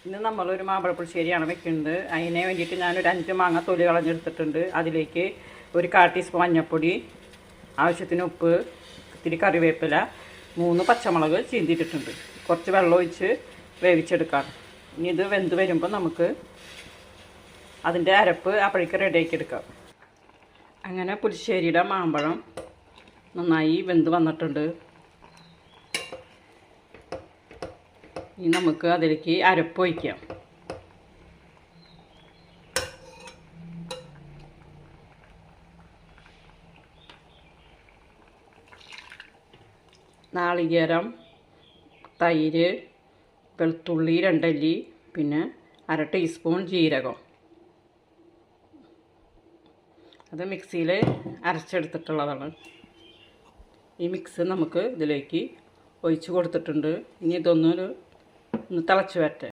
ഇന്ന് നമ്മളൊരു മാമ്പഴ പുളിശ്ശേരിയാണ് വെക്കുന്നത്. അതിന് വേണ്ടിയിട്ട് ഞാനൊരു 5 മാങ്ങ തൊലി കളഞ്ഞെടുത്തിട്ടുണ്ട്. അതിലേക്ക് ഒരു 1/4 ടീസ്പൂൺ മഞ്ഞൾപ്പൊടി, ആവശ്യത്തിന് ഉപ്പ്, ഇത്തിരി കറിവേപ്പില, 3 പച്ചമുളക് ചീന്തിയിട്ടിട്ടുണ്ട്. കുറച്ച് വെള്ളം ഒഴിച്ച് വേവിച്ചെടുക്കാം. ഇനി ഇത് വെന്ത് വരുമ്പോൾ നമുക്ക് അതിൻ്റെ അരപ്പ് അപ്പോഴേക്ക് റെഡിയാക്കി എടുക്കാം. അങ്ങനെ പുളിശ്ശേരിയുടെ മാമ്പഴം നന്നായി വെന്ത് വന്നിട്ടുണ്ട്. ഇനി നമുക്ക് അതിലേക്ക് അരപ്പ് ഒഴിക്കാം. നാളികേരം, തൈര്, വെളുത്തുള്ളി 2 അല്ലി, പിന്നെ 1/2 ടീസ്പൂൺ ജീരകം. അത് മിക്സിയിൽ അരച്ചെടുത്തിട്ടുള്ളതാണ്. ഈ മിക്സ് നമുക്ക് ഇതിലേക്ക് ഒഴിച്ച് കൊടുത്തിട്ടുണ്ട്. ഇനി ഇതൊന്ന് തിളച്ച് വരട്ടെ.